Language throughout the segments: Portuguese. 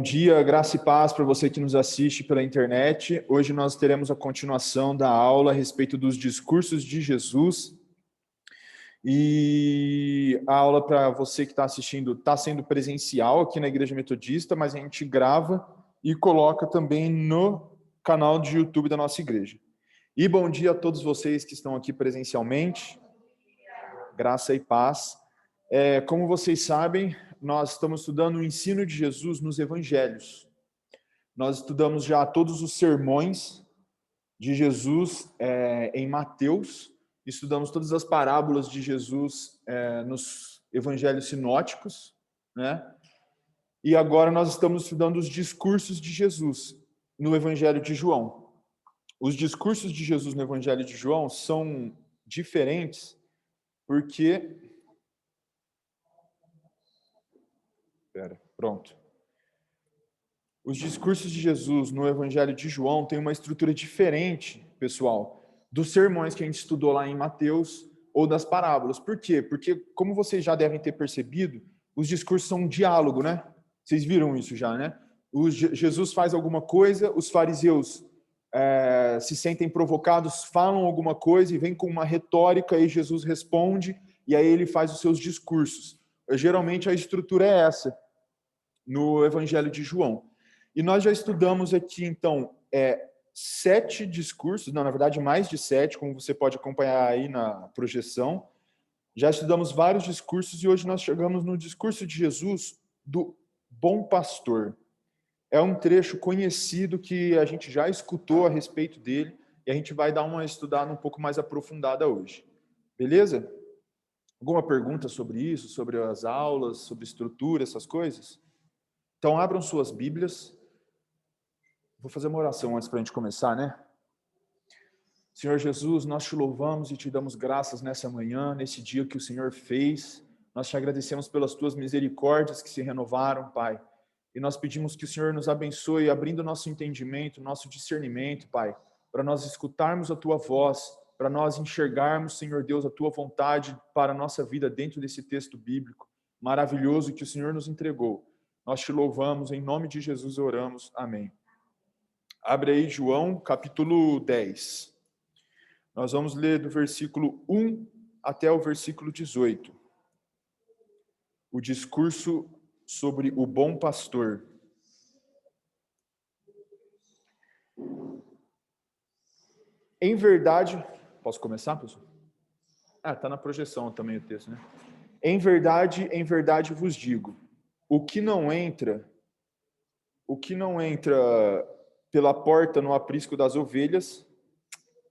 dia, graça e paz para você que nos assiste pela internet. Hoje nós teremos a continuação da aula a respeito dos discursos de Jesus. E a aula para você que está assistindo está sendo presencial aqui na Igreja Metodista, mas a gente grava e coloca também no canal de YouTube da nossa igreja. E bom dia a todos vocês que estão aqui presencialmente. Graça e paz. Como vocês sabem, nós estamos estudando o ensino de Jesus nos evangelhos. Nós estudamos já todos os sermões de Jesus em Mateus, estudamos todas as parábolas de Jesus nos evangelhos sinóticos, né? E agora nós estamos estudando os discursos de Jesus no evangelho de João. Os discursos de Jesus no evangelho de João são diferentes porque... Pronto. Os discursos de Jesus no Evangelho de João têm uma estrutura diferente, pessoal, dos sermões que a gente estudou lá em Mateus ou das parábolas. Por quê? Porque, como vocês já devem ter percebido, os discursos são um diálogo, né? Vocês viram isso já, né? Jesus faz alguma coisa, os fariseus se sentem provocados, falam alguma coisa e vem com uma retórica e Jesus responde e aí ele faz os seus discursos. Geralmente a estrutura é essa no Evangelho de João. E nós já estudamos aqui, então, 7 discursos, não, na verdade mais de 7, como você pode acompanhar aí na projeção. Já estudamos vários discursos e hoje nós chegamos no discurso de Jesus do Bom Pastor. É um trecho conhecido que a gente já escutou a respeito dele e a gente vai dar uma estudada um pouco mais aprofundada hoje. Beleza? Alguma pergunta sobre isso, sobre as aulas, sobre estrutura, essas coisas? Então, abram suas Bíblias. Vou fazer uma oração antes para a gente começar, né? Senhor Jesus, nós te louvamos e te damos graças nessa manhã, nesse dia que o Senhor fez. Nós te agradecemos pelas tuas misericórdias que se renovaram, Pai. E nós pedimos que o Senhor nos abençoe, abrindo nosso entendimento, nosso discernimento, Pai, para nós escutarmos a tua voz, para nós enxergarmos, Senhor Deus, a tua vontade para a nossa vida dentro desse texto bíblico maravilhoso que o Senhor nos entregou. Nós te louvamos, em nome de Jesus oramos. Amém. Abre aí João, capítulo 10. Nós vamos ler do versículo 1 até o versículo 18. O discurso sobre o bom pastor. Em verdade... Posso começar, pessoal? Está na projeção também o texto, né? Em verdade vos digo, o que não entra pela porta no aprisco das ovelhas,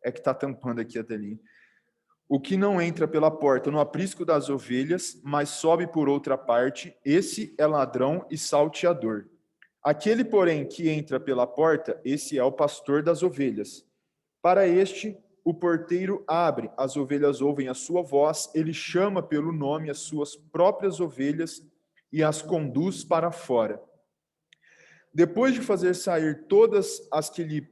é que está tampando aqui a telinha. O que não entra pela porta no aprisco das ovelhas, mas sobe por outra parte, esse é ladrão e salteador. Aquele, porém, que entra pela porta, esse é o pastor das ovelhas. Para este, o porteiro abre, as ovelhas ouvem a sua voz, ele chama pelo nome as suas próprias ovelhas e as conduz para fora. Depois de fazer sair todas as que lhe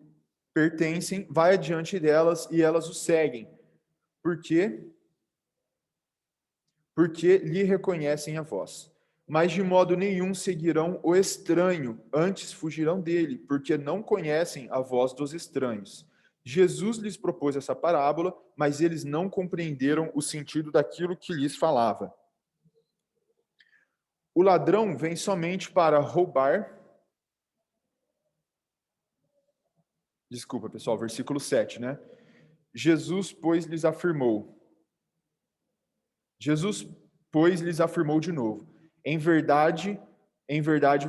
pertencem, vai adiante delas e elas o seguem. Por quê? Porque lhe reconhecem a voz. Mas de modo nenhum seguirão o estranho, antes fugirão dele, porque não conhecem a voz dos estranhos. Jesus lhes propôs essa parábola, mas eles não compreenderam o sentido daquilo que lhes falava. O ladrão vem somente para roubar... Desculpa, pessoal, versículo 7, né? Jesus, pois, lhes afirmou de novo, em verdade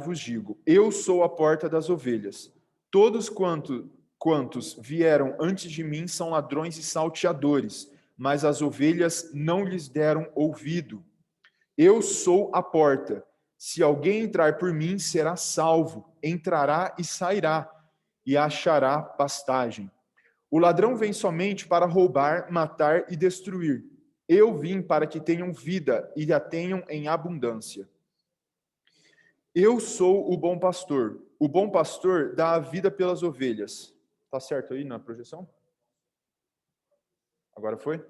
vos digo, eu sou a porta das ovelhas. Todos quantos vieram antes de mim são ladrões e salteadores, mas as ovelhas não lhes deram ouvido. Eu sou a porta. Se alguém entrar por mim, será salvo, entrará e sairá, e achará pastagem. O ladrão vem somente para roubar, matar e destruir. Eu vim para que tenham vida e a tenham em abundância. Eu sou o bom pastor. O bom pastor dá a vida pelas ovelhas. Tá certo aí na projeção? Agora foi?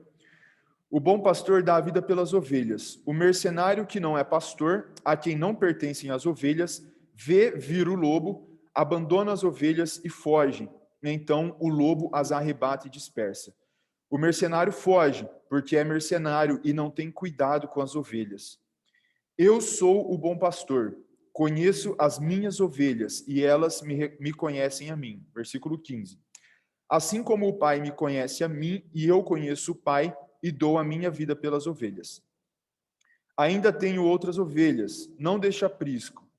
O bom pastor dá a vida pelas ovelhas. O mercenário que não é pastor, a quem não pertencem as ovelhas, vê vir o lobo, abandona as ovelhas e foge. Então o lobo as arrebata e dispersa. O mercenário foge, porque é mercenário e não tem cuidado com as ovelhas. Eu sou o bom pastor, conheço as minhas ovelhas e elas me conhecem a mim. Versículo 15. Assim como o Pai me conhece a mim e eu conheço o Pai e dou a minha vida pelas ovelhas. Ainda tenho outras ovelhas, não deixe aprisco.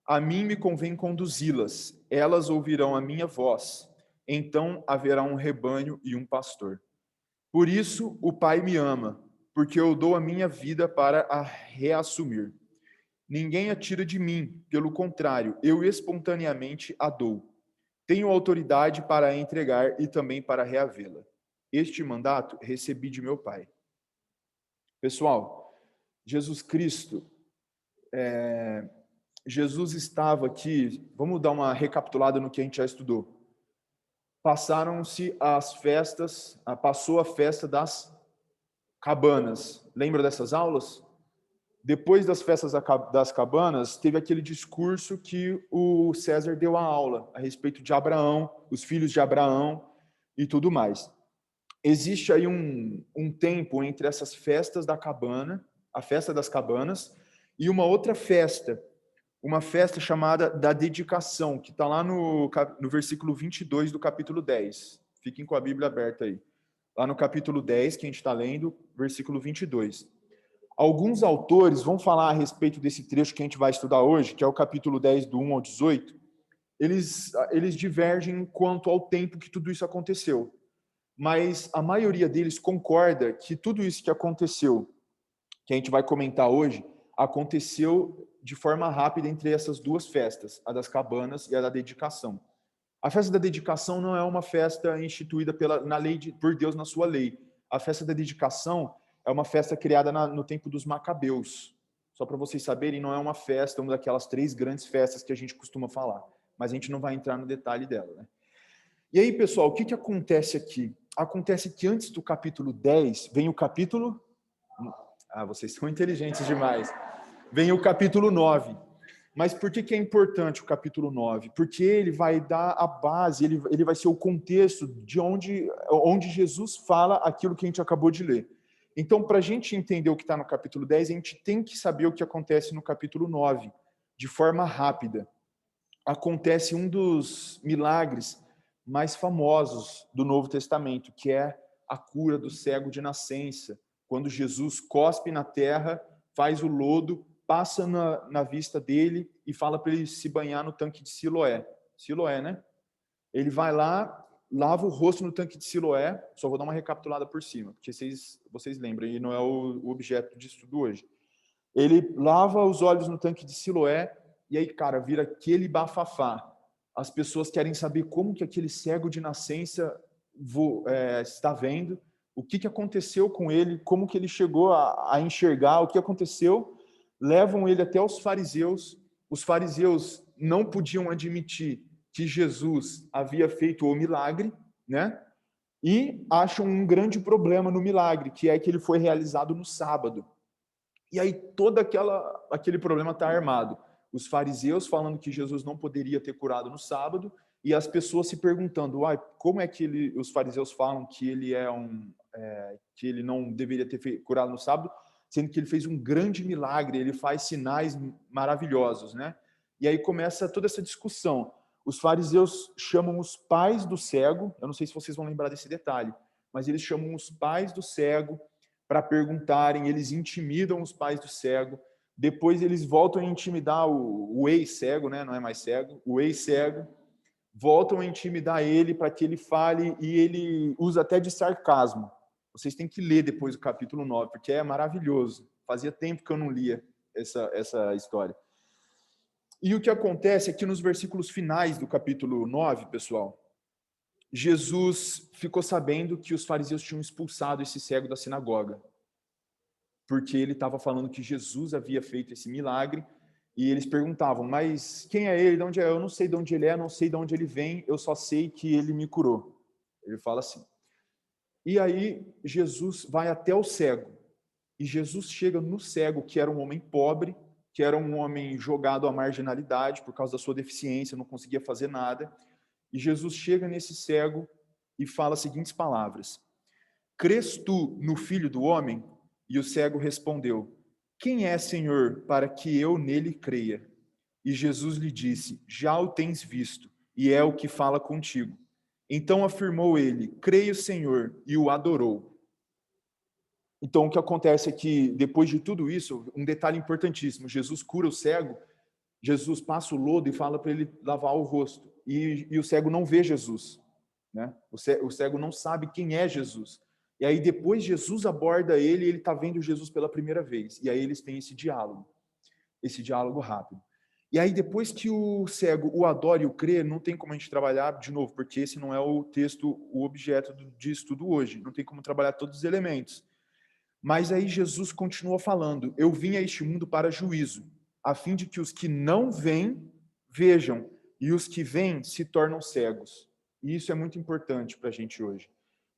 A mim me convém conduzi-las, elas ouvirão a minha voz. Então haverá um rebanho e um pastor. Por isso o Pai me ama, porque eu dou a minha vida para a reassumir. Ninguém a tira de mim, pelo contrário, eu espontaneamente a dou. Tenho autoridade para a entregar e também para reavê-la. Este mandato recebi de meu Pai. Pessoal, Jesus Cristo, Jesus estava aqui, vamos dar uma recapitulada no que a gente já estudou. Passaram-se as festas, passou a festa das cabanas. Lembra dessas aulas? Depois das festas das cabanas, teve aquele discurso que o César deu a aula a respeito de Abraão, os filhos de Abraão e tudo mais. Existe aí um tempo entre essas festas da cabana, a festa das cabanas, e uma outra festa, uma festa chamada da dedicação, que está lá no versículo 22 do capítulo 10. Fiquem com a Bíblia aberta aí. Lá no capítulo 10, que a gente está lendo, versículo 22. Alguns autores vão falar a respeito desse trecho que a gente vai estudar hoje, que é o capítulo 10, do 1 ao 18. Eles divergem quanto ao tempo que tudo isso aconteceu. Mas a maioria deles concorda que tudo isso que aconteceu, que a gente vai comentar hoje, aconteceu de forma rápida entre essas duas festas, a das cabanas e a da dedicação. A festa da dedicação não é uma festa instituída por Deus na sua lei. A festa da dedicação é uma festa criada no tempo dos Macabeus. Só para vocês saberem, não é uma festa, uma daquelas 3 grandes festas que a gente costuma falar. Mas a gente não vai entrar no detalhe dela, né? E aí, pessoal, o que acontece aqui? Acontece que antes do capítulo 10, vem o capítulo... vocês são inteligentes demais. Vem o capítulo 9. Mas por que é importante o capítulo 9? Porque ele vai dar a base, ele vai ser o contexto de onde Jesus fala aquilo que a gente acabou de ler. Então, para a gente entender o que está no capítulo 10, a gente tem que saber o que acontece no capítulo 9, de forma rápida. Acontece um dos milagres mais famosos do Novo Testamento, que é a cura do cego de nascença. Quando Jesus cospe na terra, faz o lodo, passa na vista dele e fala para ele se banhar no tanque de Siloé. Siloé, né? Ele vai lá, lava o rosto no tanque de Siloé, só vou dar uma recapitulada por cima, porque vocês lembram, e não é o objeto de estudo hoje. Ele lava os olhos no tanque de Siloé, e aí, cara, vira aquele bafafá. As pessoas querem saber como que aquele cego de nascença está vendo, o que aconteceu com ele, como que ele chegou a enxergar, o que aconteceu. Levam ele até os fariseus não podiam admitir que Jesus havia feito o milagre, né? E acham um grande problema no milagre, que é que ele foi realizado no sábado. E aí todo aquele problema está armado. Os fariseus falando que Jesus não poderia ter curado no sábado, e as pessoas se perguntando, como é que os fariseus falam que ele que ele não deveria ter curado no sábado, sendo que ele fez um grande milagre, ele faz sinais maravilhosos, né? E aí começa toda essa discussão. Os fariseus chamam os pais do cego, eu não sei se vocês vão lembrar desse detalhe, mas eles chamam os pais do cego para perguntarem, eles intimidam os pais do cego, depois eles voltam a intimidar o ex-cego, né? Não é mais cego, o ex-cego, voltam a intimidar ele para que ele fale, e ele usa até de sarcasmo. Vocês têm que ler depois o capítulo 9, porque é maravilhoso. Fazia tempo que eu não lia essa história. E o que acontece é que nos versículos finais do capítulo 9, pessoal, Jesus ficou sabendo que os fariseus tinham expulsado esse cego da sinagoga, porque ele estava falando que Jesus havia feito esse milagre, e eles perguntavam, mas quem é ele? De onde é? Eu não sei de onde ele é, não sei de onde ele vem, eu só sei que ele me curou. Ele fala assim. E aí Jesus vai até o cego, e Jesus chega no cego, que era um homem pobre, que era um homem jogado à marginalidade por causa da sua deficiência, não conseguia fazer nada. E Jesus chega nesse cego e fala as seguintes palavras: crês tu no Filho do Homem? E o cego respondeu: quem é, Senhor, para que eu nele creia? E Jesus lhe disse: já o tens visto, e é o que fala contigo. Então afirmou ele: creio, Senhor, e o adorou. Então, o que acontece é que, depois de tudo isso, um detalhe importantíssimo: Jesus cura o cego, Jesus passa o lodo e fala para ele lavar o rosto. E o cego não vê Jesus, né? O cego não sabe quem é Jesus. E aí, depois, Jesus aborda ele e ele está vendo Jesus pela primeira vez. E aí, eles têm esse diálogo rápido. E aí, depois que o cego o adora e o crê, não tem como a gente trabalhar de novo, porque esse não é o texto, o objeto de estudo hoje. Não tem como trabalhar todos os elementos. Mas aí Jesus continua falando: eu vim a este mundo para juízo, a fim de que os que não veem, vejam, e os que veem se tornam cegos. E isso é muito importante para a gente hoje.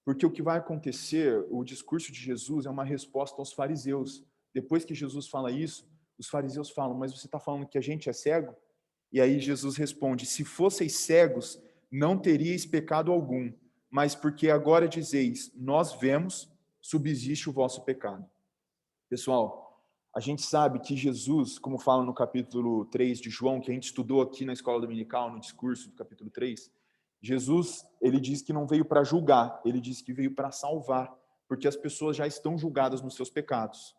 Porque o que vai acontecer, o discurso de Jesus é uma resposta aos fariseus. Depois que Jesus fala isso, os fariseus falam: mas você está falando que a gente é cego? E aí Jesus responde: se fosseis cegos, não teríeis pecado algum, mas porque agora dizeis, nós vemos, subsiste o vosso pecado. Pessoal, a gente sabe que Jesus, como fala no capítulo 3 de João, que a gente estudou aqui na escola dominical, no discurso do capítulo 3, Jesus, ele diz que não veio para julgar, ele diz que veio para salvar, porque as pessoas já estão julgadas nos seus pecados.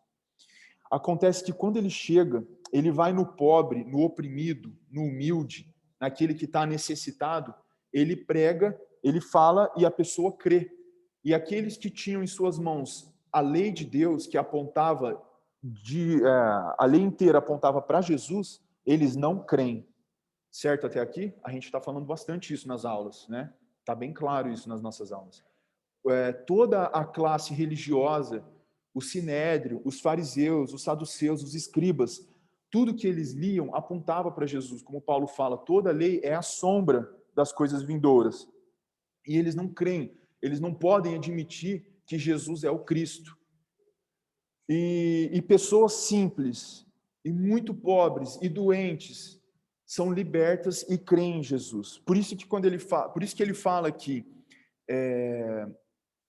Acontece que quando ele chega, ele vai no pobre, no oprimido, no humilde, naquele que está necessitado, ele prega, ele fala e a pessoa crê. E aqueles que tinham em suas mãos a lei de Deus, que apontava, a lei inteira apontava para Jesus, eles não creem. Certo até aqui? A gente está falando bastante isso nas aulas, né? Está bem claro isso nas nossas aulas. Toda a classe religiosa, o sinédrio, os fariseus, os saduceus, os escribas, tudo que eles liam apontava para Jesus. Como Paulo fala, toda a lei é a sombra das coisas vindouras. E eles não creem, eles não podem admitir que Jesus é o Cristo. E pessoas simples, e muito pobres, e doentes, são libertas e creem em Jesus. Por isso que ele fala que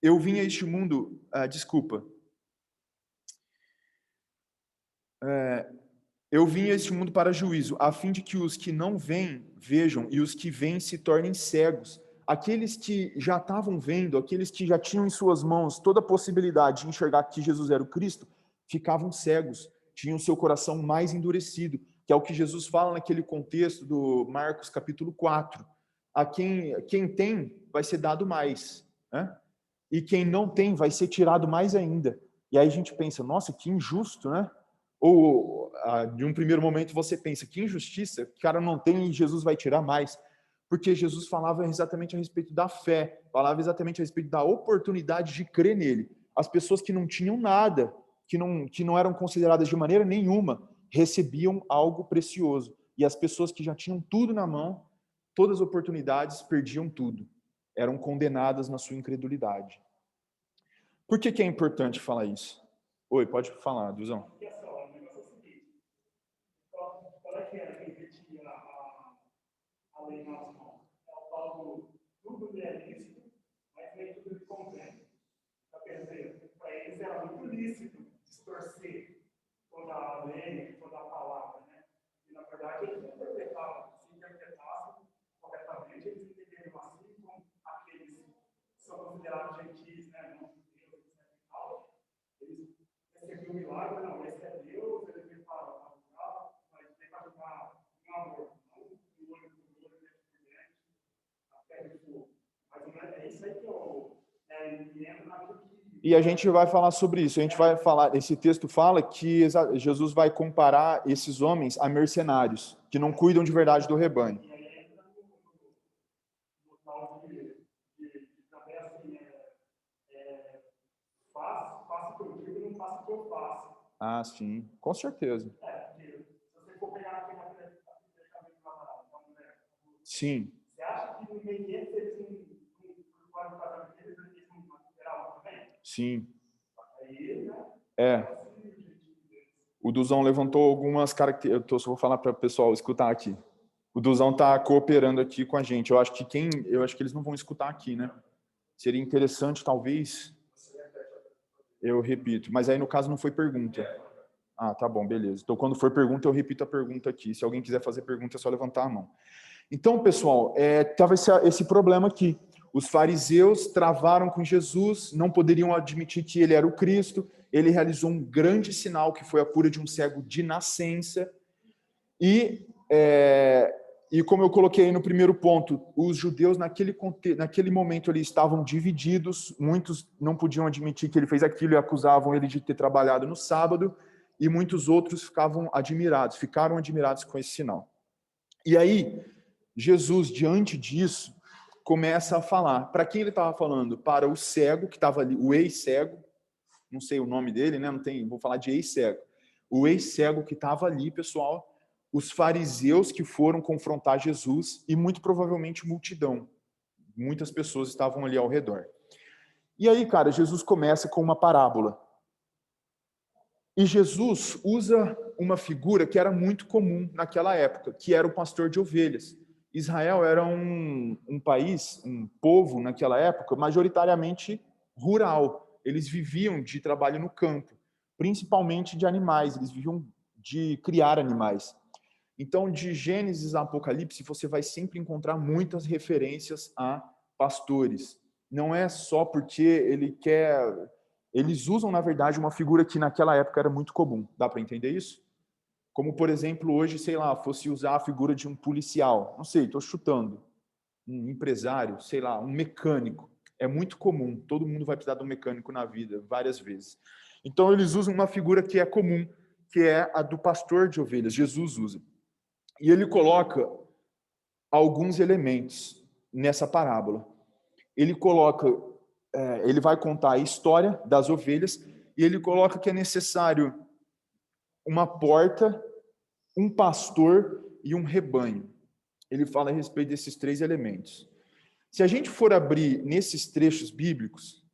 eu vim a este mundo, eu vim a este mundo para juízo, a fim de que os que não veem, vejam, e os que veem se tornem cegos. Aqueles que já estavam vendo, aqueles que já tinham em suas mãos toda a possibilidade de enxergar que Jesus era o Cristo, ficavam cegos, tinham seu coração mais endurecido, que é o que Jesus fala naquele contexto do Marcos capítulo 4. A quem tem, vai ser dado mais, né? E quem não tem, vai ser tirado mais ainda. E aí a gente pensa, nossa, que injusto, né? Ou, de um primeiro momento, você pensa, que injustiça, o cara não tem e Jesus vai tirar mais. Porque Jesus falava exatamente a respeito da fé, falava exatamente a respeito da oportunidade de crer nele. As pessoas que não tinham nada, que não eram consideradas de maneira nenhuma, recebiam algo precioso. E as pessoas que já tinham tudo na mão, todas as oportunidades, perdiam tudo. Eram condenadas na sua incredulidade. Por que é importante falar isso? Oi, pode falar, Duzão. A lei nas mãos. É o tal do tudo lhe é lícito, mas nem tudo lhe convém. Então, quer dizer, para eles era muito lícito distorcer toda a lei, toda a palavra, né? E, na verdade, eles interpretavam, se interpretassem corretamente, eles entenderam assim como aqueles que são considerados gentis, né? Não judeus, etc. E tal. Eles recebiam o milagre, não, esse é Deus, ele veio para ajudar, mas veio para ajudar em amor. E a gente vai falar sobre isso. A gente vai falar. Esse texto fala que Jesus vai comparar esses homens a mercenários que não cuidam de verdade do rebanho. Faça o que eu digo e não faça o que eu faço. Ah, sim, com certeza. Porque se você for pegar aqui na sim. Você acha que no meio deles eles não podem fazer aquilo, eles não geral também? Sim. Aí, né? O Duzão levantou algumas características. Eu só vou falar para o pessoal escutar aqui. O Duzão está cooperando aqui com a gente. Eu acho que eles não vão escutar aqui, né? Seria interessante, talvez. Eu repito. Mas aí, no caso, não foi pergunta. Ah, tá bom, beleza. Então, quando for pergunta, eu repito a pergunta aqui. Se alguém quiser fazer pergunta, é só levantar a mão. Então, pessoal, estava esse problema aqui. Os fariseus travaram com Jesus, não poderiam admitir que ele era o Cristo. Ele realizou um grande sinal, que foi a cura de um cego de nascença. E como eu coloquei aí no primeiro ponto, os judeus naquele momento eles estavam divididos, muitos não podiam admitir que ele fez aquilo e acusavam ele de ter trabalhado no sábado, e muitos outros ficaram admirados com esse sinal. E aí, Jesus, diante disso, começa a falar. Para quem ele estava falando? Para o cego que estava ali, o ex-cego, não sei o nome dele, né? Vou falar de ex-cego. O ex-cego que estava ali, pessoal, os fariseus que foram confrontar Jesus e muito provavelmente multidão. Muitas pessoas estavam ali ao redor. E aí, cara, Jesus começa com uma parábola. E Jesus usa uma figura que era muito comum naquela época, que era o pastor de ovelhas. Israel era um país, um povo naquela época, majoritariamente rural. Eles viviam de trabalho no campo, principalmente de animais, eles viviam de criar animais. Então, de Gênesis a Apocalipse, você vai sempre encontrar muitas referências a pastores. Não é só porque eles usam, na verdade, uma figura que naquela época era muito comum. Dá para entender isso? Como, por exemplo, hoje, sei lá, fosse usar a figura de um policial. Não sei, estou chutando. Um empresário, sei lá, um mecânico. É muito comum. Todo mundo vai precisar de um mecânico na vida, várias vezes. Então, eles usam uma figura que é comum, que é a do pastor de ovelhas. Jesus usa. E ele coloca alguns elementos nessa parábola. Ele vai contar a história das ovelhas e ele coloca que é necessário uma porta, um pastor e um rebanho. Ele fala a respeito desses três elementos. Se a gente for abrir nesses trechos bíblicos,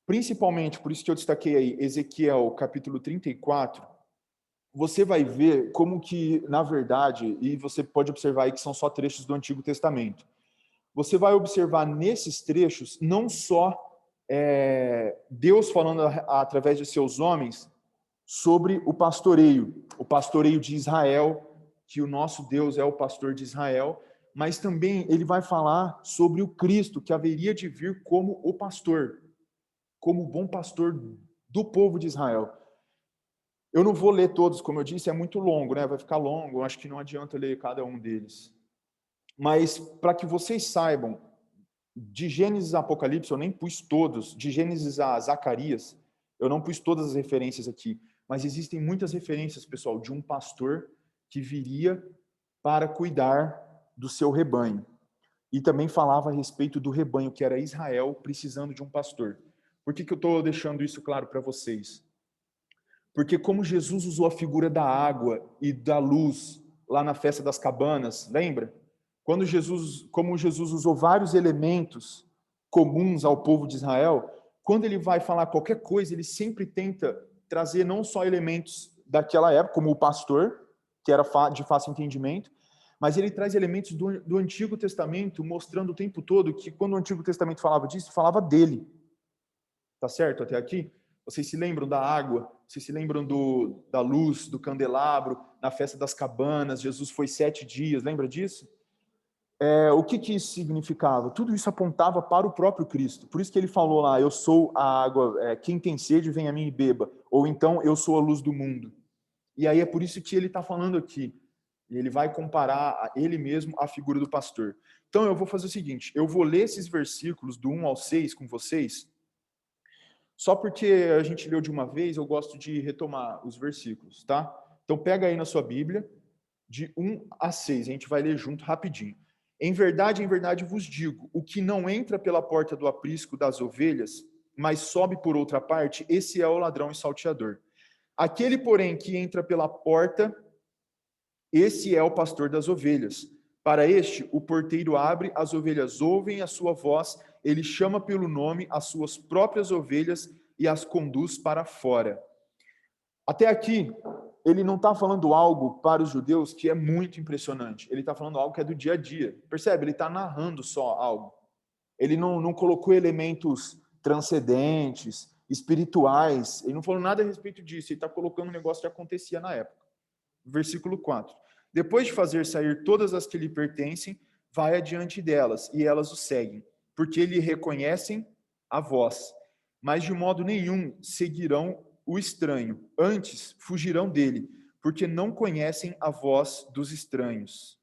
principalmente, por isso que eu destaquei aí, Ezequiel capítulo 34, você vai ver como que, na verdade, e você pode observar aí que são só trechos do Antigo Testamento, você vai observar nesses trechos não só Deus falando através de seus homens sobre o pastoreio de Israel, que o nosso Deus é o pastor de Israel, mas também ele vai falar sobre o Cristo, que haveria de vir como o pastor, como o bom pastor do povo de Israel. Eu não vou ler todos, como eu disse, é muito longo, né? Vai ficar longo, eu acho que não adianta ler cada um deles. Mas, para que vocês saibam, de Gênesis a Apocalipse, eu nem pus todos, de Gênesis a Zacarias, eu não pus todas as referências aqui, mas existem muitas referências, pessoal, de um pastor que viria para cuidar do seu rebanho. E também falava a respeito do rebanho, que era Israel, precisando de um pastor. Por que eu estou deixando isso claro para vocês? Porque como Jesus usou a figura da água e da luz lá na festa das cabanas, lembra? Como Jesus usou vários elementos comuns ao povo de Israel, quando ele vai falar qualquer coisa, ele sempre tenta trazer não só elementos daquela época, como o pastor, que era de fácil entendimento, mas ele traz elementos do Antigo Testamento, mostrando o tempo todo que quando o Antigo Testamento falava disso, falava dele. Tá certo até aqui? Vocês se lembram da água? Vocês se lembram da luz, do candelabro, na festa das cabanas? Jesus foi 7 dias, lembra disso? O que isso significava? Tudo isso apontava para o próprio Cristo. Por isso que ele falou lá, eu sou a água, quem tem sede vem a mim e beba. Ou então, eu sou a luz do mundo. E aí é por isso que ele está falando aqui. E ele vai comparar ele mesmo à figura do pastor. Então eu vou fazer o seguinte, eu vou ler esses versículos do 1 ao 6 com vocês, só porque a gente leu de uma vez, eu gosto de retomar os versículos, tá? Então pega aí na sua Bíblia, de 1 a 6, a gente vai ler junto rapidinho. Em verdade vos digo, o que não entra pela porta do aprisco das ovelhas, mas sobe por outra parte, esse é o ladrão e salteador. Aquele, porém, que entra pela porta, esse é o pastor das ovelhas. Para este, o porteiro abre, as ovelhas ouvem a sua voz, ele chama pelo nome as suas próprias ovelhas e as conduz para fora. Até aqui, ele não está falando algo para os judeus que é muito impressionante. Ele está falando algo que é do dia a dia. Percebe? Ele está narrando só algo. Ele não colocou elementos transcendentes, espirituais. Ele não falou nada a respeito disso. Ele está colocando um negócio que acontecia na época. Versículo 4. Depois de fazer sair todas as que lhe pertencem, vai adiante delas, e elas o seguem, porque lhe reconhecem a voz. Mas de modo nenhum seguirão o estranho, antes fugirão dele, porque não conhecem a voz dos estranhos.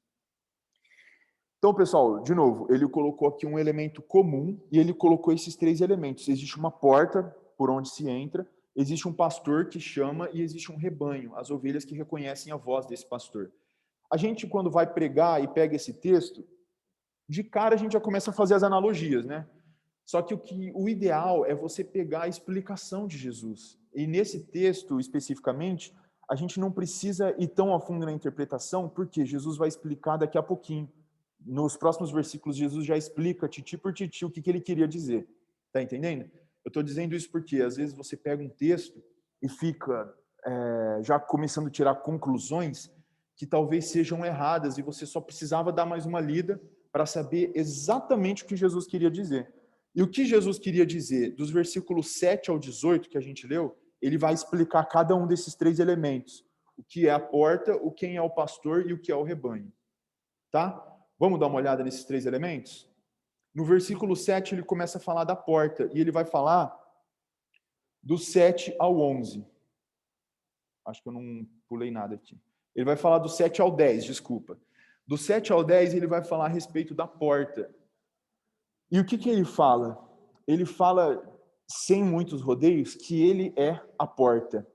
Então, pessoal, de novo, ele colocou aqui um elemento comum e ele colocou esses 3 elementos. Existe uma porta por onde se entra, existe um pastor que chama e existe um rebanho, as ovelhas que reconhecem a voz desse pastor. A gente, quando vai pregar e pega esse texto, de cara a gente já começa a fazer as analogias, né? Só que o ideal é você pegar a explicação de Jesus. E nesse texto, especificamente, a gente não precisa ir tão a fundo na interpretação, porque Jesus vai explicar daqui a pouquinho. Nos próximos versículos, Jesus já explica, titi por titi, o que ele queria dizer. Tá entendendo? Eu estou dizendo isso porque, às vezes, você pega um texto e fica já começando a tirar conclusões que talvez sejam erradas, e você só precisava dar mais uma lida para saber exatamente o que Jesus queria dizer. E o que Jesus queria dizer, dos versículos 7 ao 18 que a gente leu, ele vai explicar cada um desses 3 elementos. O que é a porta, o quem é o pastor e o que é o rebanho. Tá? Vamos dar uma olhada nesses 3 elementos? No versículo 7 ele começa a falar da porta, e ele vai falar do 7 ao 11. Acho que eu não pulei nada aqui. Ele vai falar do 7 ao 10, desculpa. Do 7 ao 10 ele vai falar a respeito da porta. E o que ele fala? Ele fala, sem muitos rodeios, que ele é a porta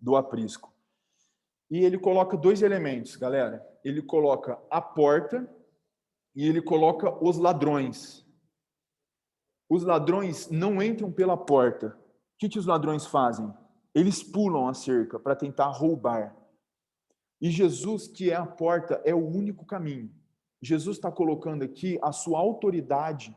do aprisco. E ele coloca 2 elementos, galera. Ele coloca a porta e ele coloca os ladrões. Os ladrões não entram pela porta. O que os ladrões fazem? Eles pulam a cerca para tentar roubar. E Jesus, que é a porta, é o único caminho. Jesus está colocando aqui a sua autoridade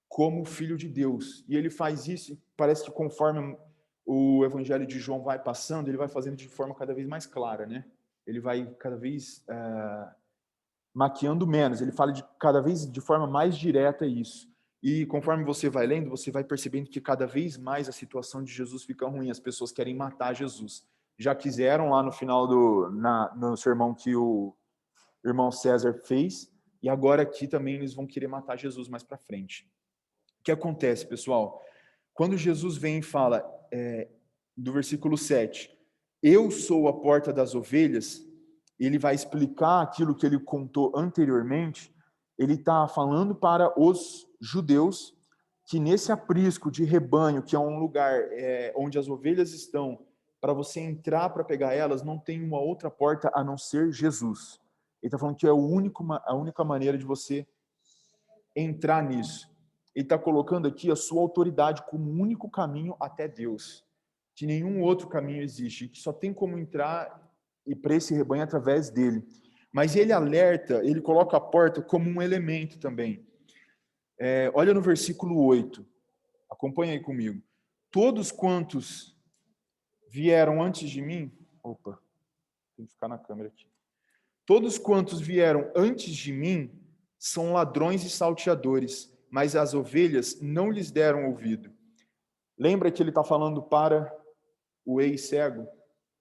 como filho de Deus. E ele faz isso, parece que conforme o Evangelho de João vai passando, ele vai fazendo de forma cada vez mais clara, né? Ele vai cada vez maquiando menos, ele fala de cada vez de forma mais direta isso. E conforme você vai lendo, você vai percebendo que cada vez mais a situação de Jesus fica ruim, as pessoas querem matar Jesus. Já quiseram lá no final no sermão que o irmão César fez, e agora aqui também eles vão querer matar Jesus mais para frente. O que acontece, pessoal? Quando Jesus vem e fala, do versículo 7, eu sou a porta das ovelhas, ele vai explicar aquilo que ele contou anteriormente, ele está falando para os judeus que nesse aprisco de rebanho, que é um lugar onde as ovelhas estão, para você entrar para pegar elas, não tem uma outra porta a não ser Jesus. Ele está falando que é a única maneira de você entrar nisso. Ele está colocando aqui a sua autoridade como o único caminho até Deus. Que nenhum outro caminho existe, que só tem como entrar e para esse rebanho através dele. Mas ele alerta, ele coloca a porta como um elemento também. Olha no versículo 8. Acompanha aí comigo. Todos quantos vieram antes de mim... Opa, tem que ficar na câmera aqui. Todos quantos vieram antes de mim são ladrões e salteadores, mas as ovelhas não lhes deram ouvido. Lembra que ele está falando para o ex-cego?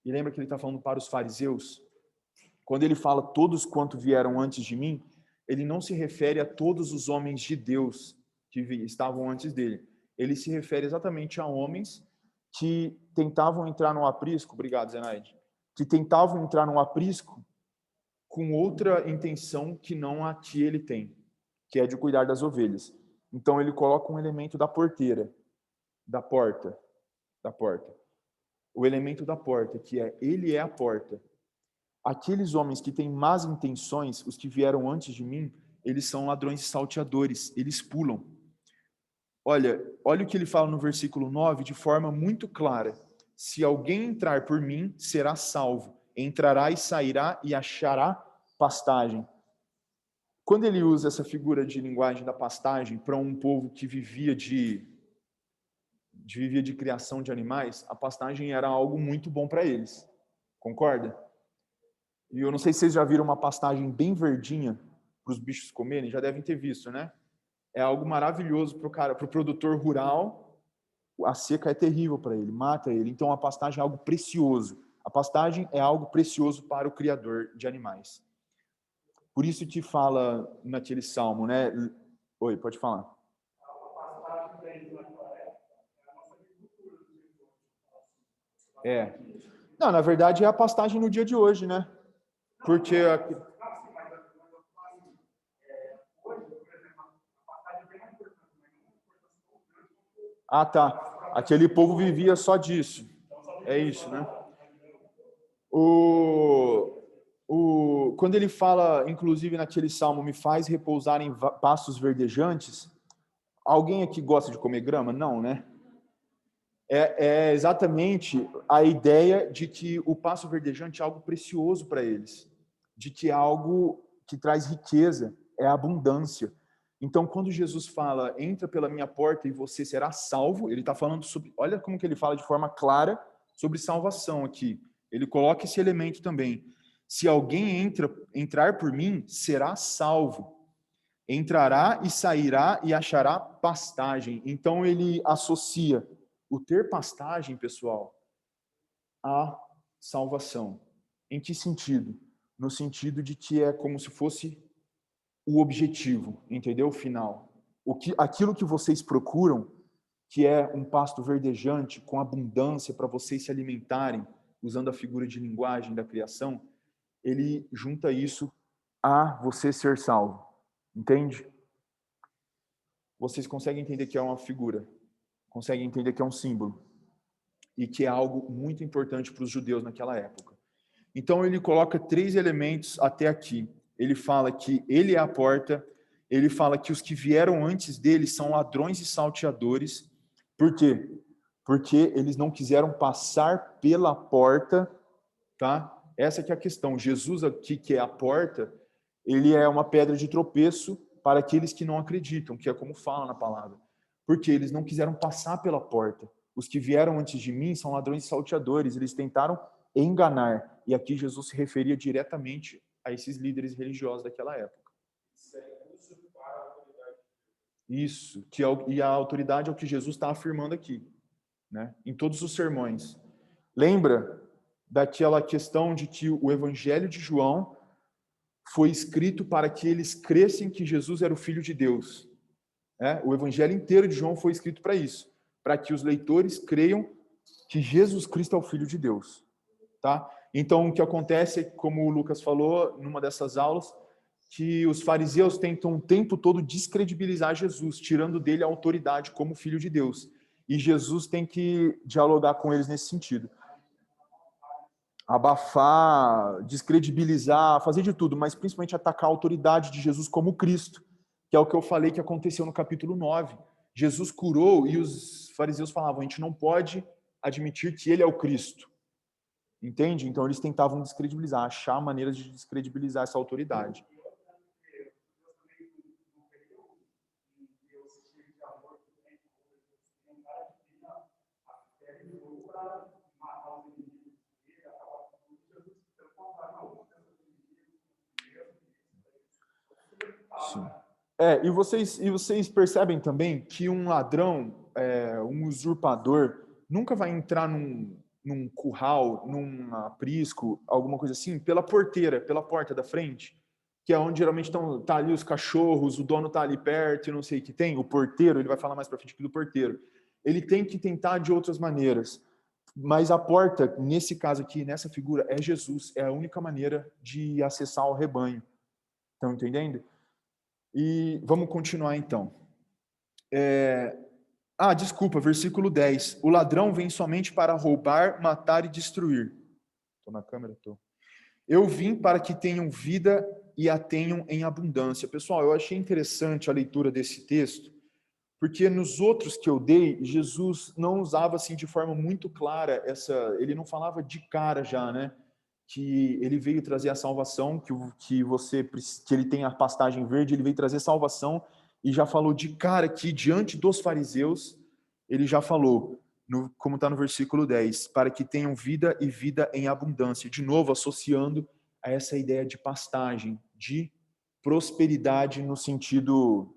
E lembra que ele está falando para os fariseus? Quando ele fala todos quanto vieram antes de mim, ele não se refere a todos os homens de Deus que estavam antes dele. Ele se refere exatamente a homens que tentavam entrar no aprisco, obrigado, Zenaide, que tentavam entrar no aprisco com outra intenção que não a que ele tem, que é de cuidar das ovelhas. Então ele coloca um elemento da porteira, da porta. O elemento da porta, que ele é a porta. Aqueles homens que têm más intenções, os que vieram antes de mim, eles são ladrões e salteadores, eles pulam. Olha o que ele fala no versículo 9 de forma muito clara. Se alguém entrar por mim, será salvo. Entrará e sairá e achará pastagem. Quando ele usa essa figura de linguagem da pastagem para um povo que vivia de vivia de criação de animais, a pastagem era algo muito bom para eles. Concorda? E eu não sei se vocês já viram uma pastagem bem verdinha para os bichos comerem, já devem ter visto, né? É algo maravilhoso para o cara, para o produtor rural. A seca é terrível para ele, mata ele. Então a pastagem é algo precioso. A pastagem é algo precioso para o criador de animais. Por isso que fala naquele salmo, né? Oi, pode falar. É. Não, na verdade é a pastagem no dia de hoje, né? Porque ah, tá. Aquele povo vivia só disso. É isso, né? Quando ele fala, inclusive naquele salmo, me faz repousar em pastos verdejantes, alguém aqui gosta de comer grama? Não, né? É exatamente a ideia de que o pasto verdejante é algo precioso para eles, de que é algo que traz riqueza, é abundância. Então, quando Jesus fala, entra pela minha porta e você será salvo, ele está falando sobre, olha como que ele fala de forma clara sobre salvação aqui. Ele coloca esse elemento também. Se alguém entrar por mim, será salvo. Entrará e sairá e achará pastagem. Então, ele associa o ter pastagem, pessoal, à salvação. Em que sentido? No sentido de que é como se fosse o objetivo, entendeu? O final. Aquilo que vocês procuram, que é um pasto verdejante com abundância para vocês se alimentarem, usando a figura de linguagem da criação, ele junta isso a você ser salvo. Entende? Vocês conseguem entender que é uma figura, conseguem entender que é um símbolo e que é algo muito importante para os judeus naquela época. Então ele coloca 3 elementos até aqui. Ele fala que ele é a porta, ele fala que os que vieram antes dele são ladrões e salteadores. Por quê? Porque eles não quiseram passar pela porta, tá? Essa que é a questão. Jesus aqui, que é a porta, ele é uma pedra de tropeço para aqueles que não acreditam, que é como fala na palavra. Porque eles não quiseram passar pela porta. Os que vieram antes de mim são ladrões e salteadores. Eles tentaram enganar. E aqui Jesus se referia diretamente a esses líderes religiosos daquela época. Isso, e a autoridade é o que Jesus está afirmando aqui, né? Em todos os sermões. Lembra daquela questão de que o Evangelho de João foi escrito para que eles crescem que Jesus era o Filho de Deus. O Evangelho inteiro de João foi escrito para isso, para que os leitores creiam que Jesus Cristo é o Filho de Deus. Tá? Então, o que acontece, como o Lucas falou numa dessas aulas, que os fariseus tentam o tempo todo descredibilizar Jesus, tirando dele a autoridade como Filho de Deus. E Jesus tem que dialogar com eles nesse sentido. Abafar, descredibilizar, fazer de tudo, mas principalmente atacar a autoridade de Jesus como Cristo, que é o que eu falei que aconteceu no capítulo 9. Jesus curou e os fariseus falavam, a gente não pode admitir que ele é o Cristo. Entende? Então eles tentavam descredibilizar, achar maneiras de descredibilizar essa autoridade. Sim. E vocês percebem também que um ladrão, um usurpador, nunca vai entrar num curral, num aprisco, alguma coisa assim, pela porteira, pela porta da frente, que é onde geralmente tá ali os cachorros, o dono tá ali perto e não sei o que tem, o porteiro, ele vai falar mais para frente aqui do porteiro. Ele tem que tentar de outras maneiras. Mas a porta, nesse caso aqui, nessa figura, é Jesus, é a única maneira de acessar o rebanho. Estão entendendo? E vamos continuar então. Desculpa, versículo 10. O ladrão vem somente para roubar, matar e destruir. Estou na câmera? Estou. Eu vim para que tenham vida e a tenham em abundância. Pessoal, eu achei interessante a leitura desse texto, porque nos outros que eu dei, Jesus não usava assim de forma muito clara ele não falava de cara já, né? Que ele veio trazer a salvação, que ele tem a pastagem verde, ele veio trazer salvação e já falou de cara que diante dos fariseus ele já falou, como está no versículo 10, para que tenham vida e vida em abundância. De novo, associando a essa ideia de pastagem, de prosperidade no sentido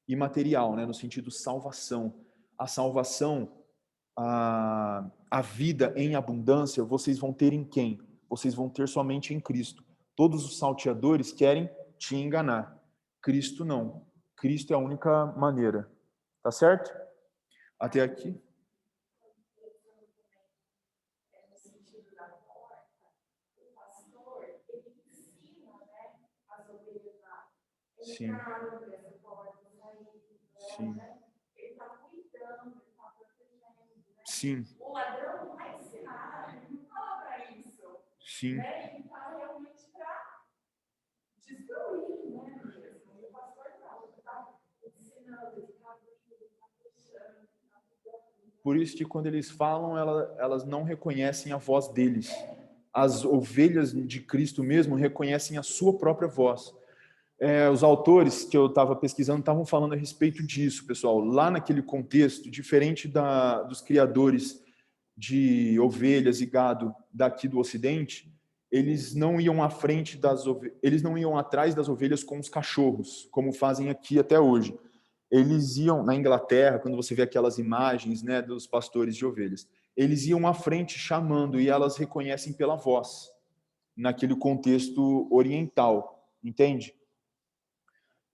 imaterial, né? No sentido salvação. A salvação, a vida em abundância, vocês vão ter em quem? Vocês vão ter somente em Cristo. Todos os salteadores querem te enganar. Cristo não. Cristo é a única maneira. Tá certo? Até aqui? Sim. Sim. Sim. O ladrão não vai ensinar, ele não fala para isso. Sim. Ele fala realmente para destruir, né? O pastor não, ele está ensinando, ele está puxando. Por isso que quando eles falam, elas não reconhecem a voz deles. As ovelhas de Cristo mesmo reconhecem a sua própria voz. Os autores que eu estava pesquisando estavam falando a respeito disso, pessoal. Lá naquele contexto, diferente dos criadores de ovelhas e gado daqui do Ocidente, eles não iam à frente eles não iam atrás das ovelhas com os cachorros, como fazem aqui até hoje. Eles iam na Inglaterra, quando você vê aquelas imagens, né, dos pastores de ovelhas, eles iam à frente chamando e elas reconhecem pela voz, naquele contexto oriental, entende?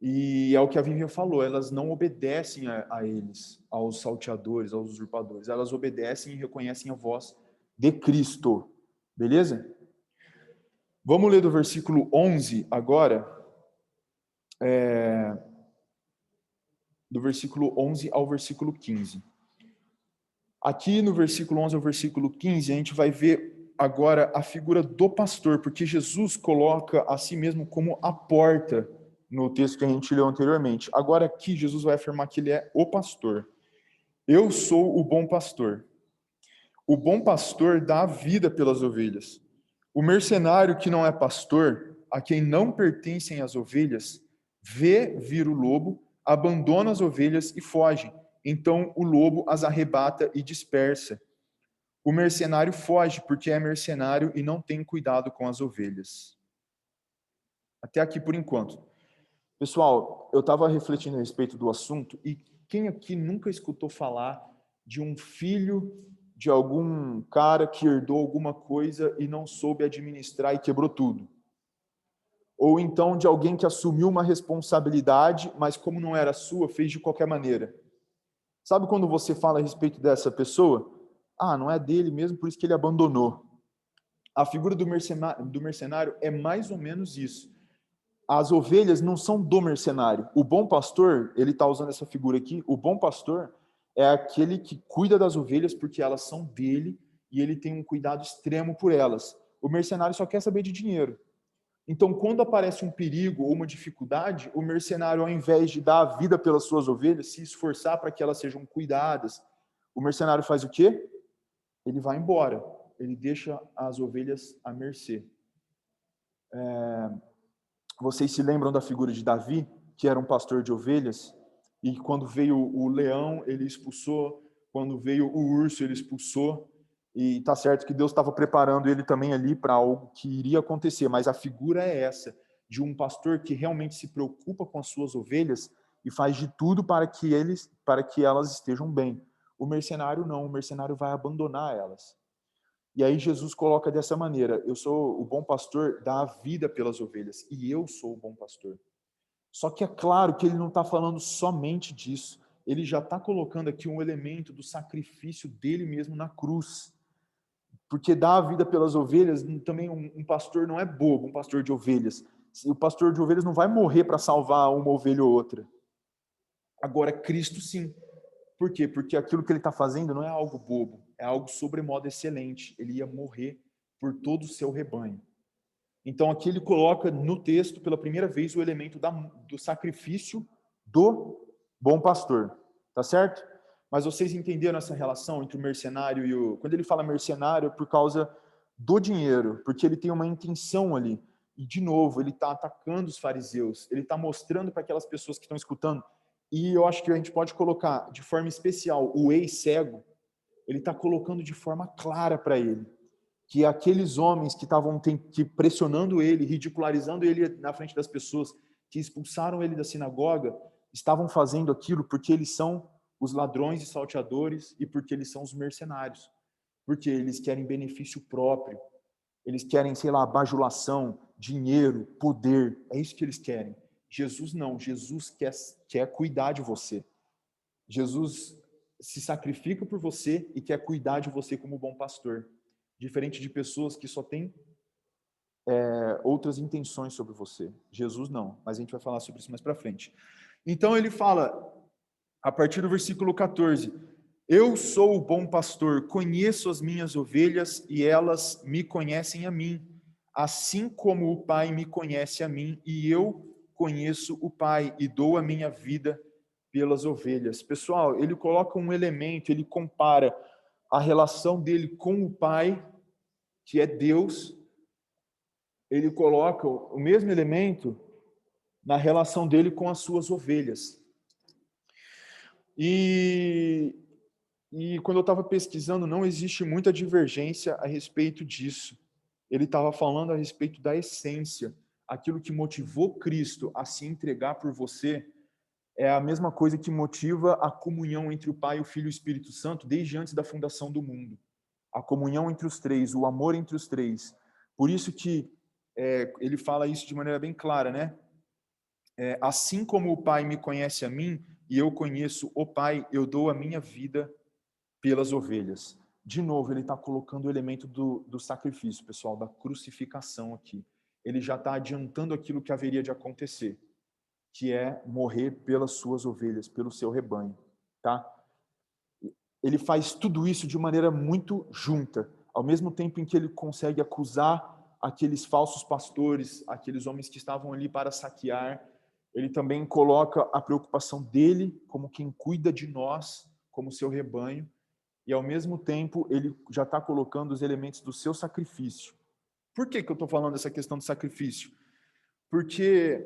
E é o que a Vivian falou, elas não obedecem a eles, aos salteadores, aos usurpadores. Elas obedecem e reconhecem a voz de Cristo. Beleza? Vamos ler do versículo 11 agora. Do versículo 11 ao versículo 15. Aqui no versículo 11 ao versículo 15, a gente vai ver agora a figura do pastor, porque Jesus coloca a si mesmo como a porta no texto que a gente leu anteriormente. Agora aqui Jesus vai afirmar que ele é o pastor. Eu sou o bom pastor. O bom pastor dá a vida pelas ovelhas. O mercenário que não é pastor, a quem não pertencem as ovelhas, vê vir o lobo, abandona as ovelhas e foge. Então o lobo as arrebata e dispersa. O mercenário foge porque é mercenário e não tem cuidado com as ovelhas. Até aqui por enquanto. Pessoal, eu estava refletindo a respeito do assunto e quem aqui nunca escutou falar de um filho de algum cara que herdou alguma coisa e não soube administrar e quebrou tudo? Ou então de alguém que assumiu uma responsabilidade, mas como não era sua, fez de qualquer maneira? Sabe quando você fala a respeito dessa pessoa? Ah, não é dele mesmo, por isso que ele abandonou. A figura do mercenário é mais ou menos isso. As ovelhas não são do mercenário. O bom pastor, ele está usando essa figura aqui, o bom pastor é aquele que cuida das ovelhas porque elas são dele e ele tem um cuidado extremo por elas. O mercenário só quer saber de dinheiro. Então, quando aparece um perigo ou uma dificuldade, o mercenário, ao invés de dar a vida pelas suas ovelhas, se esforçar para que elas sejam cuidadas, o mercenário faz o quê? Ele vai embora. Ele deixa as ovelhas à mercê. Vocês se lembram da figura de Davi, que era um pastor de ovelhas? E quando veio o leão, ele expulsou. Quando veio o urso, ele expulsou. E está certo que Deus estava preparando ele também ali para algo que iria acontecer. Mas a figura é essa, de um pastor que realmente se preocupa com as suas ovelhas e faz de tudo para que elas estejam bem. O mercenário não, o mercenário vai abandonar elas. E aí Jesus coloca dessa maneira: eu sou o bom pastor, dá a vida pelas ovelhas, e eu sou o bom pastor. Só que é claro que ele não está falando somente disso. Ele já está colocando aqui um elemento do sacrifício dele mesmo na cruz. Porque dar a vida pelas ovelhas, também um pastor não é bobo, um pastor de ovelhas. O pastor de ovelhas não vai morrer para salvar uma ovelha ou outra. Agora, Cristo sim. Por quê? Porque aquilo que ele está fazendo não é algo bobo, é algo sobremodo excelente. Ele ia morrer por todo o seu rebanho. Então, aqui ele coloca no texto, pela primeira vez, o elemento do sacrifício do bom pastor. Tá certo? Mas vocês entenderam essa relação entre o mercenário e o... Quando ele fala mercenário, é por causa do dinheiro, porque ele tem uma intenção ali. E, de novo, ele está atacando os fariseus. Ele está mostrando para aquelas pessoas que estão escutando: E eu acho que a gente pode colocar de forma especial o ex-cego, ele está colocando de forma clara para ele que aqueles homens que estavam pressionando ele, ridicularizando ele na frente das pessoas, que expulsaram ele da sinagoga, estavam fazendo aquilo porque eles são os ladrões e salteadores e porque eles são os mercenários. Porque eles querem benefício próprio, eles querem, sei lá, bajulação, dinheiro, poder, é isso que eles querem. Jesus não, Jesus quer cuidar de você. Jesus se sacrifica por você e quer cuidar de você como bom pastor. Diferente de pessoas que só têm outras intenções sobre você. Jesus não, mas a gente vai falar sobre isso mais para frente. Então ele fala, a partir do versículo 14, eu sou o bom pastor, conheço as minhas ovelhas e elas me conhecem a mim, assim como o Pai me conhece a mim e eu conheço o Pai e dou a minha vida pelas ovelhas. Pessoal, ele coloca um elemento, ele compara a relação dele com o Pai, que é Deus, ele coloca o mesmo elemento na relação dele com as suas ovelhas. E quando eu estava pesquisando, não existe muita divergência a respeito disso. Ele estava falando a respeito da essência. Aquilo que motivou Cristo a se entregar por você é a mesma coisa que motiva a comunhão entre o Pai, o Filho e o Espírito Santo desde antes da fundação do mundo. A comunhão entre os três, o amor entre os três. Por isso que ele fala isso de maneira bem clara, né? Assim como o Pai me conhece a mim e eu conheço o Pai, eu dou a minha vida pelas ovelhas. De novo, ele está colocando o elemento do sacrifício, pessoal, da crucificação aqui. Ele já está adiantando aquilo que haveria de acontecer, que é morrer pelas suas ovelhas, pelo seu rebanho, tá? Ele faz tudo isso de maneira muito junta, ao mesmo tempo em que ele consegue acusar aqueles falsos pastores, aqueles homens que estavam ali para saquear, ele também coloca a preocupação dele como quem cuida de nós, como seu rebanho, e ao mesmo tempo ele já está colocando os elementos do seu sacrifício. Por que eu estou falando dessa questão do sacrifício? Porque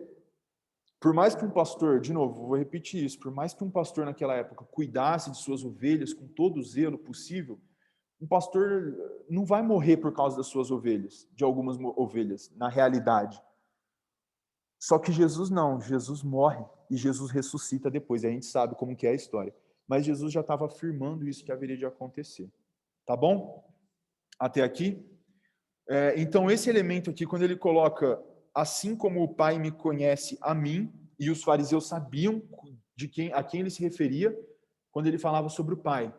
por mais que um pastor, de novo, vou repetir isso, por mais que um pastor naquela época cuidasse de suas ovelhas com todo o zelo possível, um pastor não vai morrer por causa das suas ovelhas, de algumas ovelhas, na realidade. Só que Jesus não, Jesus morre e Jesus ressuscita depois, e a gente sabe como que é a história. Mas Jesus já estava afirmando isso que haveria de acontecer. Tá bom? Até aqui? Então, esse elemento aqui, quando ele coloca, assim como o Pai me conhece a mim, e os fariseus sabiam a quem ele se referia, quando ele falava sobre o Pai.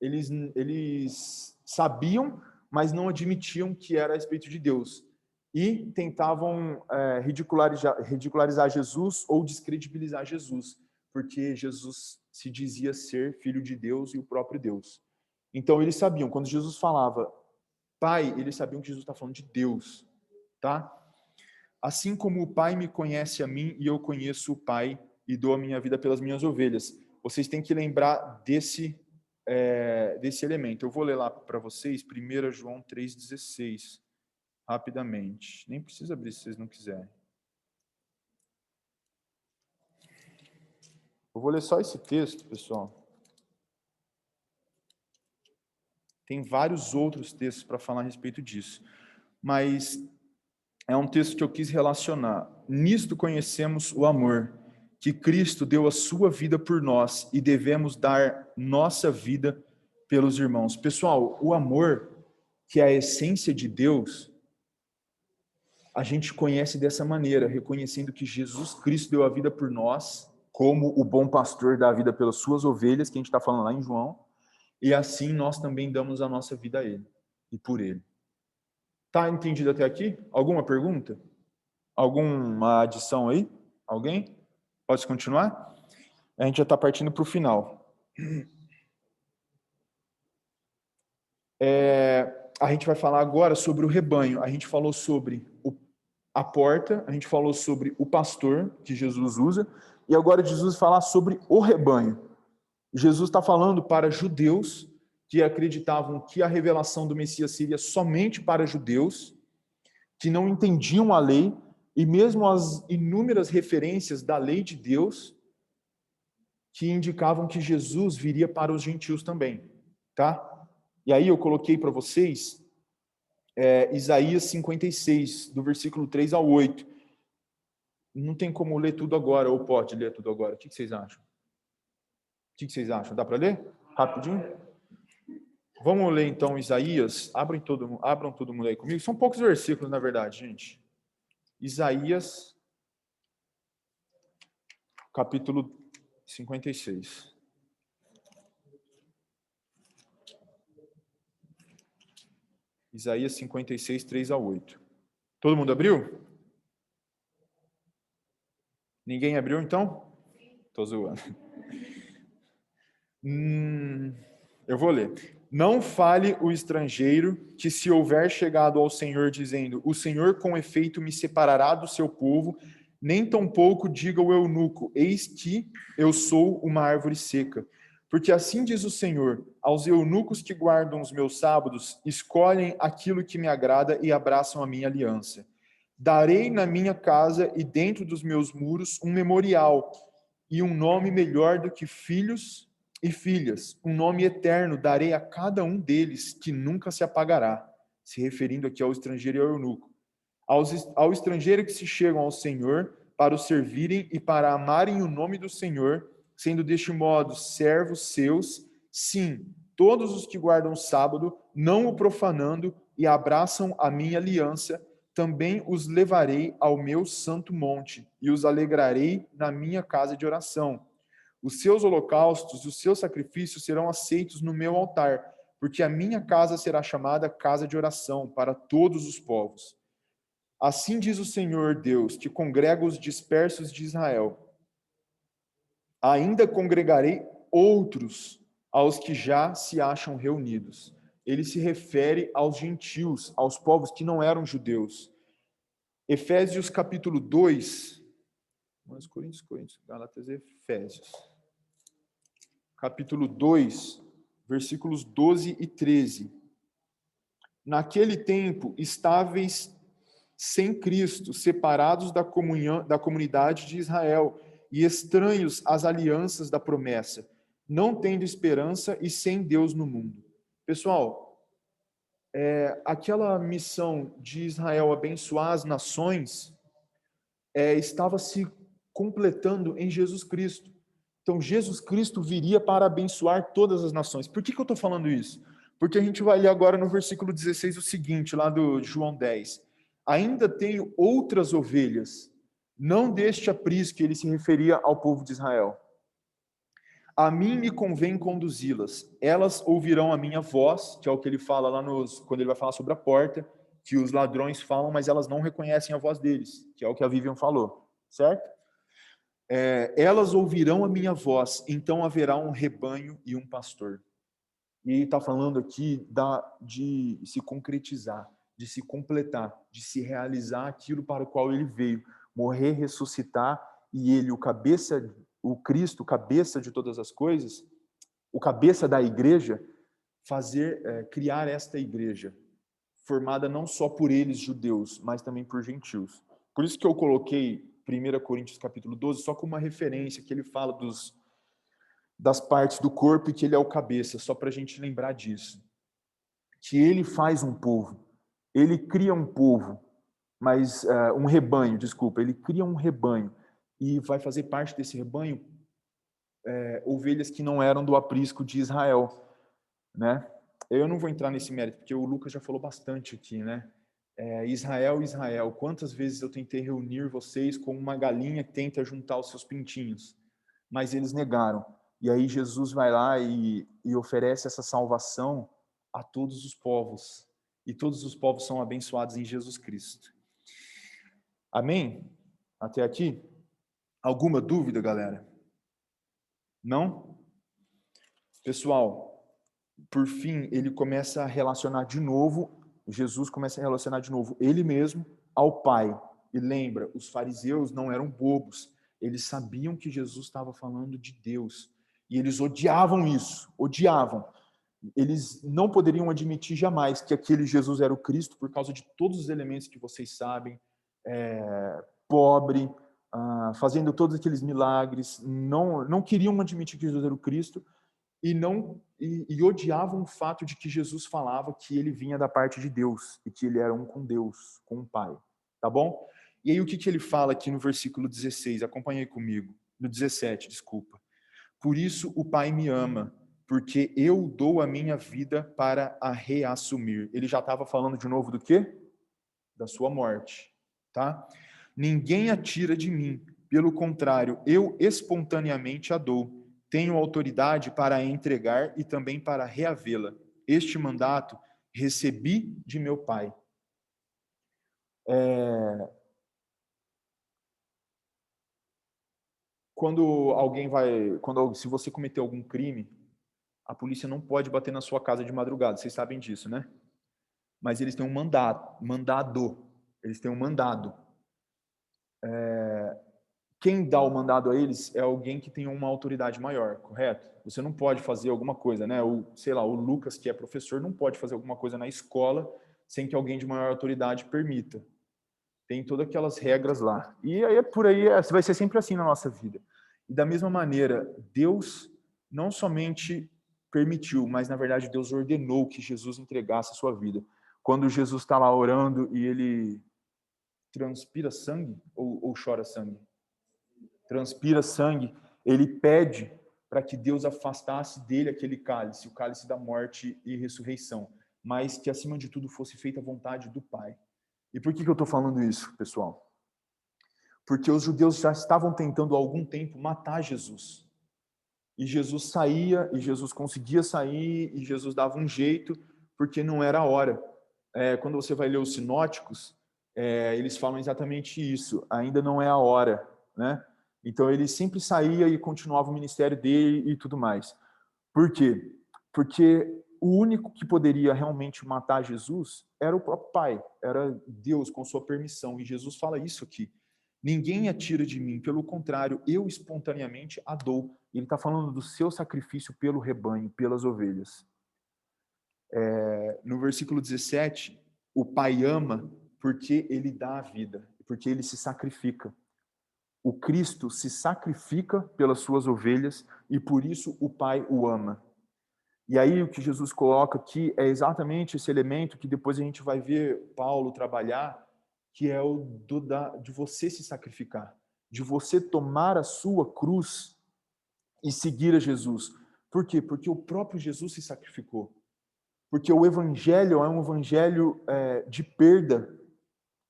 Eles sabiam, mas não admitiam que era a respeito de Deus. E tentavam ridicularizar Jesus ou descredibilizar Jesus, porque Jesus se dizia ser filho de Deus e o próprio Deus. Então, eles sabiam, quando Jesus falava Pai, eles sabiam que Jesus está falando de Deus, tá? Assim como o Pai me conhece a mim e eu conheço o Pai e dou a minha vida pelas minhas ovelhas. Vocês têm que lembrar desse elemento. Eu vou ler lá para vocês, 1 João 3,16, rapidamente. Nem precisa abrir se vocês não quiserem. Eu vou ler só esse texto, pessoal. Tem vários outros textos para falar a respeito disso. Mas é um texto que eu quis relacionar. Nisto conhecemos o amor, que Cristo deu a sua vida por nós e devemos dar nossa vida pelos irmãos. Pessoal, o amor, que é a essência de Deus, a gente conhece dessa maneira, reconhecendo que Jesus Cristo deu a vida por nós, como o bom pastor dá a vida pelas suas ovelhas, que a gente está falando lá em João, e assim nós também damos a nossa vida a Ele e por Ele. Tá entendido até aqui? Alguma pergunta? Alguma adição aí? Alguém? Pode continuar? A gente já está partindo para o final. A gente vai falar agora sobre o rebanho. A gente falou sobre a porta, a gente falou sobre o pastor, que Jesus usa, e agora Jesus vai falar sobre o rebanho. Jesus está falando para judeus que acreditavam que a revelação do Messias seria somente para judeus, que não entendiam a lei, e mesmo as inúmeras referências da lei de Deus que indicavam que Jesus viria para os gentios também, tá? E aí eu coloquei para vocês Isaías 56, do versículo 3 ao 8. Não tem como ler tudo agora, ou pode ler tudo agora. O que vocês acham? O que vocês acham? Dá para ler? Rapidinho? Vamos ler então Isaías. Abram todo mundo aí comigo. São poucos versículos, na verdade, gente. Isaías, capítulo 56. Isaías 56, 3 a 8. Todo mundo abriu? Ninguém abriu, então? Estou zoando. Eu vou ler. Não fale o estrangeiro que, se houver chegado ao Senhor dizendo: o Senhor com efeito me separará do seu povo, nem tampouco diga o eunuco: eis que eu sou uma árvore seca. Porque assim diz o Senhor: aos eunucos que guardam os meus sábados, escolhem aquilo que me agrada e abraçam a minha aliança. Darei na minha casa e dentro dos meus muros um memorial e um nome melhor do que filhos e filhas, um nome eterno darei a cada um deles, que nunca se apagará. Se referindo aqui ao estrangeiro e ao eunuco. Ao estrangeiro que se chegam ao Senhor para o servirem e para amarem o nome do Senhor, sendo deste modo servos seus, sim, todos os que guardam o sábado, não o profanando e abraçam a minha aliança, também os levarei ao meu santo monte e os alegrarei na minha casa de oração. Os seus holocaustos e os seus sacrifícios serão aceitos no meu altar, porque a minha casa será chamada casa de oração para todos os povos. Assim diz o Senhor Deus, que congrega os dispersos de Israel. Ainda congregarei outros aos que já se acham reunidos. Ele se refere aos gentios, aos povos que não eram judeus. Efésios capítulo 2, Coríntios, Gálatas, Efésios. Capítulo 2, versículos 12 e 13. Naquele tempo, estáveis sem Cristo, separados da comunidade de Israel e estranhos às alianças da promessa, não tendo esperança e sem Deus no mundo. Pessoal, aquela missão de Israel abençoar as nações estava se completando em Jesus Cristo. Então, Jesus Cristo viria para abençoar todas as nações. Por que eu estou falando isso? Porque a gente vai ler agora no versículo 16 o seguinte, lá do João 10. Ainda tenho outras ovelhas, não deste aprisco, ele se referia ao povo de Israel. A mim me convém conduzi-las. Elas ouvirão a minha voz, que é o que ele fala lá quando ele vai falar sobre a porta, que os ladrões falam, mas elas não reconhecem a voz deles, que é o que a Vivian falou, certo? Elas ouvirão a minha voz, então haverá um rebanho e um pastor. E ele está falando aqui de se concretizar, de se completar, de se realizar aquilo para o qual ele veio, morrer, ressuscitar, e ele, o Cristo, cabeça de todas as coisas, o cabeça da igreja, criar esta igreja, formada não só por eles, judeus, mas também por gentios. Por isso que eu coloquei 1 Coríntios capítulo 12 só como uma referência, que ele fala das partes do corpo e que ele é o cabeça, só para a gente lembrar disso. Que ele faz um povo, ele cria um povo, mas um rebanho, desculpa, ele cria um rebanho e vai fazer parte desse rebanho ovelhas que não eram do aprisco de Israel, né? Eu não vou entrar nesse mérito, porque o Lucas já falou bastante aqui, né? Israel, Israel, quantas vezes eu tentei reunir vocês como uma galinha que tenta juntar os seus pintinhos, mas eles negaram. E aí Jesus vai lá e oferece essa salvação a todos os povos. E todos os povos são abençoados em Jesus Cristo. Amém? Até aqui? Alguma dúvida, galera? Não? Pessoal, por fim, ele começa a relacionar de novo, Jesus começa a relacionar de novo ele mesmo ao Pai. E lembra, os fariseus não eram bobos. Eles sabiam que Jesus estava falando de Deus. E eles odiavam isso, odiavam. Eles não poderiam admitir jamais que aquele Jesus era o Cristo por causa de todos os elementos que vocês sabem. Pobre, fazendo todos aqueles milagres, não queriam admitir que Jesus era o Cristo e odiavam o fato de que Jesus falava que ele vinha da parte de Deus e que ele era um com Deus, com o Pai. Tá bom? E aí o que ele fala aqui no versículo 16? Acompanhe aí comigo. No 17, desculpa. Por isso o Pai me ama, porque eu dou a minha vida para a reassumir. Ele já estava falando de novo do quê? Da sua morte, tá? Ninguém a tira de mim, pelo contrário, eu espontaneamente a dou. Tenho autoridade para a entregar e também para reavê-la. Este mandato recebi de meu Pai. Se você cometer algum crime, a polícia não pode bater na sua casa de madrugada, vocês sabem disso, né? Mas eles têm um mandado. Eles têm um mandado. Quem dá o mandado a eles é alguém que tem uma autoridade maior, correto? Você não pode fazer alguma coisa, né? O Lucas, que é professor, não pode fazer alguma coisa na escola sem que alguém de maior autoridade permita. Tem todas aquelas regras lá. E aí por aí vai ser sempre assim na nossa vida. E da mesma maneira, Deus não somente permitiu, mas na verdade Deus ordenou que Jesus entregasse a sua vida. Quando Jesus está lá orando e ele transpira sangue ou chora sangue? Transpira sangue, ele pede para que Deus afastasse dele aquele cálice, o cálice da morte e ressurreição, mas que acima de tudo fosse feita a vontade do Pai. E por que eu estou falando isso, pessoal? Porque os judeus já estavam tentando há algum tempo matar Jesus. E Jesus saía, e Jesus conseguia sair, e Jesus dava um jeito, porque não era a hora. Quando você vai ler os sinóticos, eles falam exatamente isso, ainda não é a hora, né? Então ele sempre saía e continuava o ministério dele e tudo mais. Por quê? Porque o único que poderia realmente matar Jesus era o próprio Pai, era Deus com sua permissão. E Jesus fala isso aqui. Ninguém a tira de mim, pelo contrário, eu espontaneamente a dou. Ele está falando do seu sacrifício pelo rebanho, pelas ovelhas. No versículo 17, o Pai ama porque ele dá a vida, porque ele se sacrifica. O Cristo se sacrifica pelas suas ovelhas e por isso o Pai o ama. E aí o que Jesus coloca aqui é exatamente esse elemento que depois a gente vai ver Paulo trabalhar, que é o de você se sacrificar, de você tomar a sua cruz e seguir a Jesus. Por quê? Porque o próprio Jesus se sacrificou. Porque o evangelho é um evangelho de perda,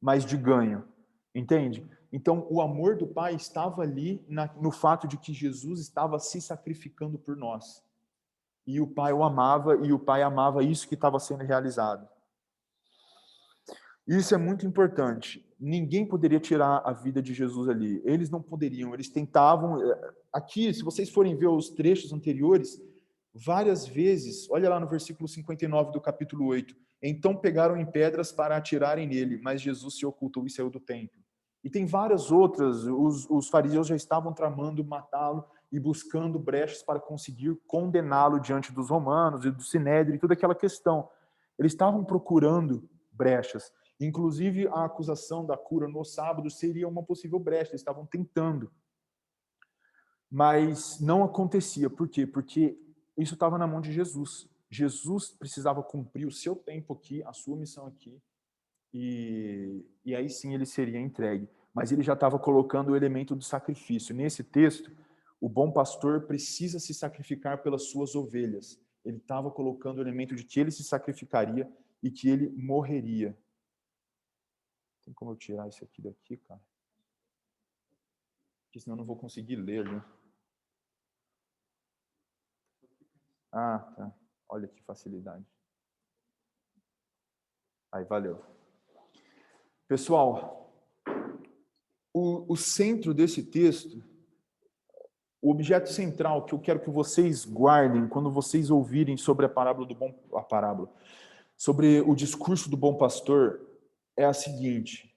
mas de ganho. Entende? Então, o amor do Pai estava ali no fato de que Jesus estava se sacrificando por nós. E o Pai o amava, e o Pai amava isso que estava sendo realizado. Isso é muito importante. Ninguém poderia tirar a vida de Jesus ali. Eles não poderiam, eles tentavam. Aqui, se vocês forem ver os trechos anteriores, várias vezes, olha lá no versículo 59 do capítulo 8. Então pegaram em pedras para atirarem nele, mas Jesus se ocultou e saiu do templo. E tem várias outras, os fariseus já estavam tramando matá-lo e buscando brechas para conseguir condená-lo diante dos romanos e do sinédrio e toda aquela questão. Eles estavam procurando brechas. Inclusive, a acusação da cura no sábado seria uma possível brecha, eles estavam tentando. Mas não acontecia. Por quê? Porque isso estava na mão de Jesus. Jesus precisava cumprir o seu tempo aqui, a sua missão aqui, e aí sim ele seria entregue. Mas ele já estava colocando o elemento do sacrifício. Nesse texto, o bom pastor precisa se sacrificar pelas suas ovelhas. Ele estava colocando o elemento de que ele se sacrificaria e que ele morreria. Tem como eu tirar isso aqui daqui, cara? Porque senão eu não vou conseguir ler, né? Ah, tá. Olha que facilidade. Aí, valeu. Pessoal, o centro desse texto, o objeto central que eu quero que vocês guardem quando vocês ouvirem sobre sobre o discurso do bom pastor é a seguinte: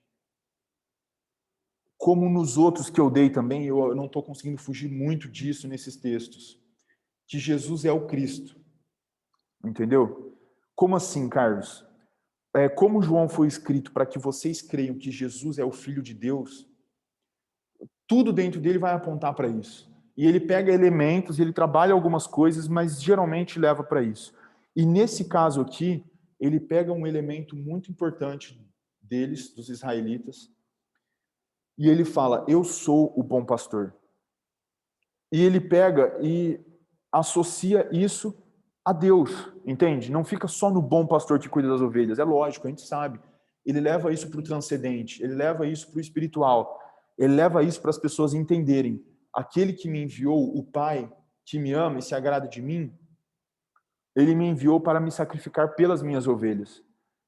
como nos outros que eu dei também, eu não estou conseguindo fugir muito disso nesses textos, que Jesus é o Cristo. Entendeu? Como assim, Carlos? Como João foi escrito para que vocês creiam que Jesus é o Filho de Deus, Tudo dentro dele vai apontar para isso. E ele pega elementos, ele trabalha algumas coisas, mas geralmente leva para isso. E nesse caso aqui, ele pega um elemento muito importante deles, dos israelitas, e ele fala: eu sou o bom pastor. E ele pega e associa isso a Deus, entende? Não fica só no bom pastor que cuida das ovelhas, é lógico, a gente sabe. Ele leva isso para o transcendente, ele leva isso para o espiritual, ele leva isso para as pessoas entenderem: aquele que me enviou, o Pai, que me ama e se agrada de mim, ele me enviou para me sacrificar pelas minhas ovelhas.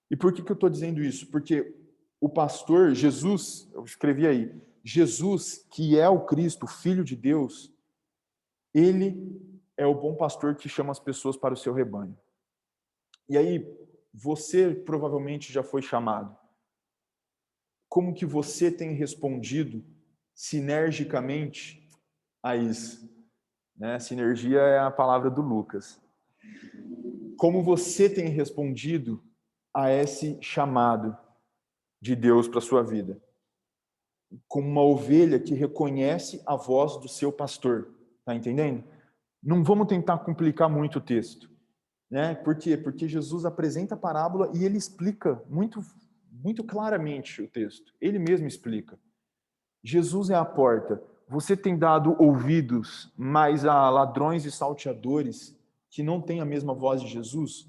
E por que eu estou dizendo isso? Porque o pastor, Jesus, eu escrevi aí, Jesus, que é o Cristo, o Filho de Deus, ele é o bom pastor que chama as pessoas para o seu rebanho. E aí, você provavelmente já foi chamado. Como que você tem respondido sinergicamente a isso? Né? Sinergia é a palavra do Lucas. Como você tem respondido a esse chamado de Deus para a sua vida? Como uma ovelha que reconhece a voz do seu pastor. Tá entendendo? Não vamos tentar complicar muito o texto. Né? Por quê? Porque Jesus apresenta a parábola e ele explica muito claramente o texto. Ele mesmo explica. Jesus é a porta. Você tem dado ouvidos mais a ladrões e salteadores que não têm a mesma voz de Jesus?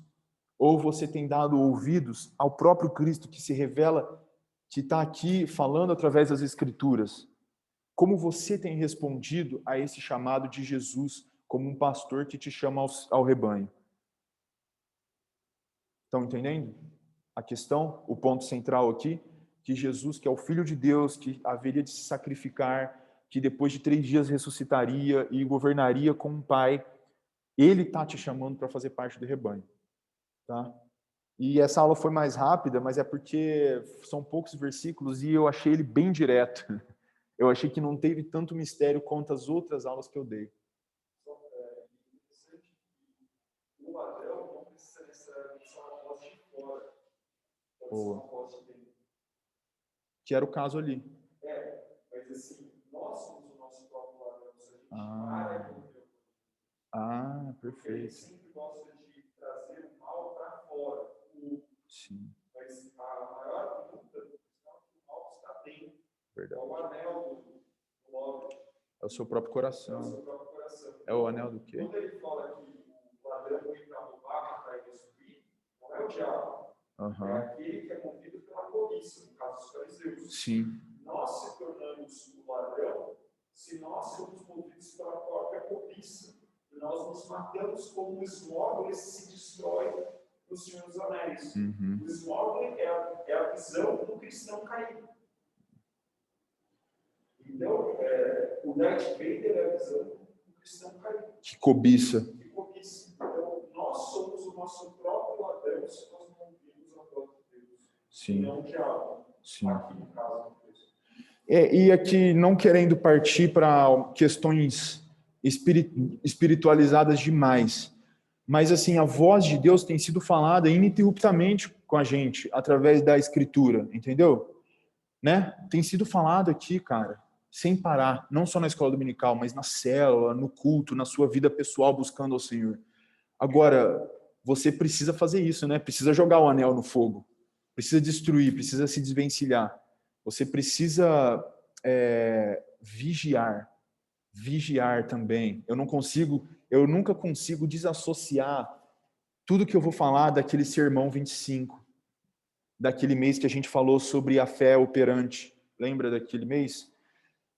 Ou você tem dado ouvidos ao próprio Cristo que se revela, que está aqui falando através das Escrituras? Como você tem respondido a esse chamado de Jesus como um pastor que te chama ao rebanho? Estão entendendo a questão? O ponto central aqui, que Jesus, que é o Filho de Deus, que haveria de se sacrificar, que depois de 3 dias ressuscitaria e governaria como um pai, ele está te chamando para fazer parte do rebanho. Tá? E essa aula foi mais rápida, mas é porque são poucos versículos e eu achei ele bem direto. Eu achei que não teve tanto mistério quanto as outras aulas que eu dei. O ladrão não precisa necessariamente ser uma voz de fora. Pode ser uma voz de dentro. Que era o caso ali. Mas assim, nós somos o nosso próprio ladrão. Perfeito. Ele sempre gosta de trazer o mal para fora. Sim. Mas a maior luta do cristão é que o mal está dentro. Verdade. É o anel do homem. É o seu próprio coração. É o seu próprio coração. É o anel do quê? Quando ele fala que o ladrão vem para roubar, matar e destruir, não é o diabo. É aquele que é movido pela cobiça, no caso dos fariseus. Sim. Nós se tornamos o ladrão se nós somos movidos pela própria cobiça. E nós nos matamos como o Sméagol se destrói no Senhor dos Anéis. O Sméagol é a visão do cristão caído. Então, o Darth Vader é a visão do cristão caído. Que cobiça. Então, nós somos o nosso próprio ladrão se nós não ouvimos a voz de Deus. Sim. E não o diabo. Sim. Aqui no caso do texto. E aqui, não querendo partir para questões espiritualizadas demais, mas assim, a voz de Deus tem sido falada ininterruptamente com a gente, através da Escritura, entendeu? Né? Tem sido falado aqui, cara, sem parar, não só na escola dominical, mas na célula, no culto, na sua vida pessoal, buscando ao Senhor. Agora, você precisa fazer isso, né? Precisa jogar o anel no fogo, precisa destruir, precisa se desvencilhar. Você precisa vigiar também. Eu nunca consigo desassociar tudo que eu vou falar daquele sermão 25, daquele mês que a gente falou sobre a fé operante. Lembra daquele mês?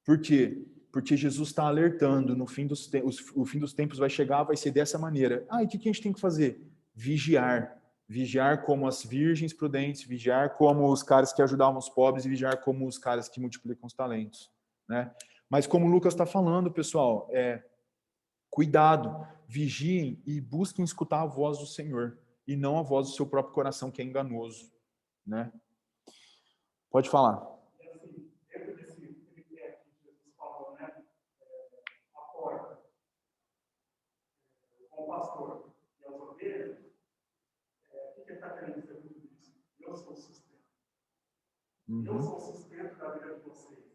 Por quê? Porque Jesus está alertando, no fim dos o fim dos tempos vai chegar, vai ser dessa maneira. E o que a gente tem que fazer? Vigiar. Vigiar como as virgens prudentes, vigiar como os caras que ajudavam os pobres e vigiar como os caras que multiplicam os talentos. Né? Mas como o Lucas está falando, pessoal, cuidado, vigiem e busquem escutar a voz do Senhor e não a voz do seu próprio coração, que é enganoso. Né? Pode falar. O pastor e as ovelhas, o que ele está querendo dizer com tudo isso? Eu sou o sustento. Eu sou o sustento da vida de vocês.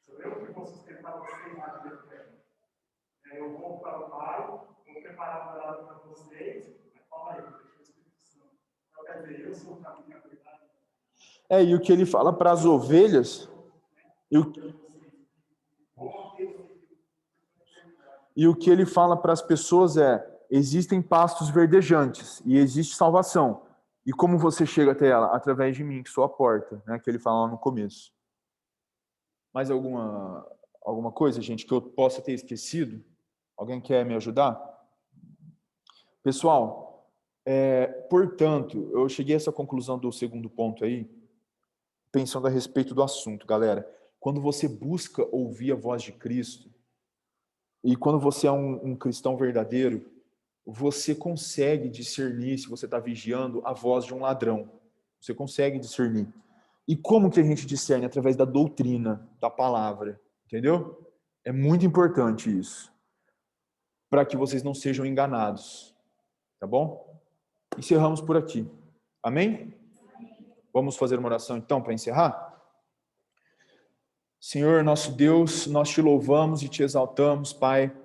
Sou eu que vou sustentar para vocês na vida eterna. Eu vou para o Pai, vou preparar uma morada para vocês. Fala aí, então, quer dizer, eu sou o caminho, a verdade. E o que ele fala para as ovelhas, e o que ele fala para as pessoas existem pastos verdejantes e existe salvação. E como você chega até ela? Através de mim, que sou a porta, né? Que ele fala lá no começo. Mais alguma coisa, gente, que eu possa ter esquecido? Alguém quer me ajudar? Pessoal, portanto, eu cheguei a essa conclusão do segundo ponto aí, pensando a respeito do assunto, galera. Quando você busca ouvir a voz de Cristo, e quando você é um cristão verdadeiro, você consegue discernir, se você está vigiando, a voz de um ladrão. Você consegue discernir. E como que a gente discerne? Através da doutrina, da palavra. Entendeu? É muito importante isso. Para que vocês não sejam enganados. Tá bom? Encerramos por aqui. Amém? Vamos fazer uma oração então para encerrar? Senhor, nosso Deus, nós te louvamos e te exaltamos, Pai.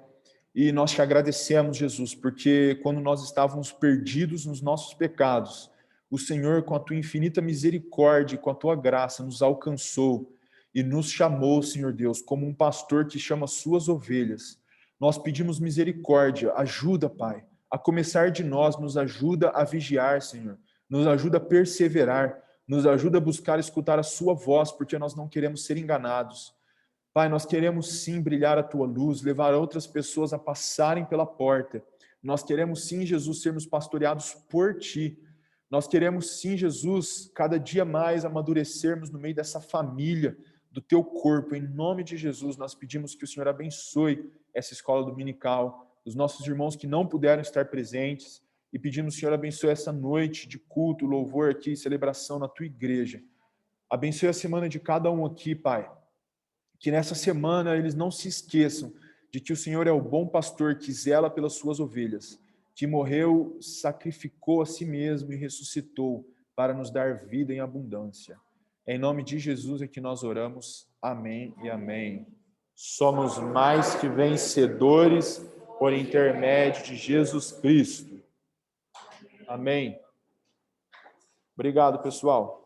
E nós te agradecemos, Jesus, porque quando nós estávamos perdidos nos nossos pecados, o Senhor, com a tua infinita misericórdia e com a tua graça, nos alcançou e nos chamou, Senhor Deus, como um pastor que chama suas ovelhas. Nós pedimos misericórdia, ajuda, Pai, a começar de nós, nos ajuda a vigiar, Senhor, nos ajuda a perseverar, nos ajuda a buscar escutar a sua voz, porque nós não queremos ser enganados. Pai, nós queremos sim brilhar a tua luz, levar outras pessoas a passarem pela porta. Nós queremos sim, Jesus, sermos pastoreados por ti. Nós queremos sim, Jesus, cada dia mais amadurecermos no meio dessa família do teu corpo. Em nome de Jesus, nós pedimos que o Senhor abençoe essa escola dominical, os nossos irmãos que não puderam estar presentes, e pedimos que o Senhor abençoe essa noite de culto, louvor aqui, celebração na tua igreja. Abençoe a semana de cada um aqui, Pai. Que nessa semana eles não se esqueçam de que o Senhor é o bom pastor que zela pelas suas ovelhas, que morreu, sacrificou a si mesmo e ressuscitou para nos dar vida em abundância. Em nome de Jesus é que nós oramos. Amém e amém. Somos mais que vencedores por intermédio de Jesus Cristo. Amém. Obrigado, pessoal.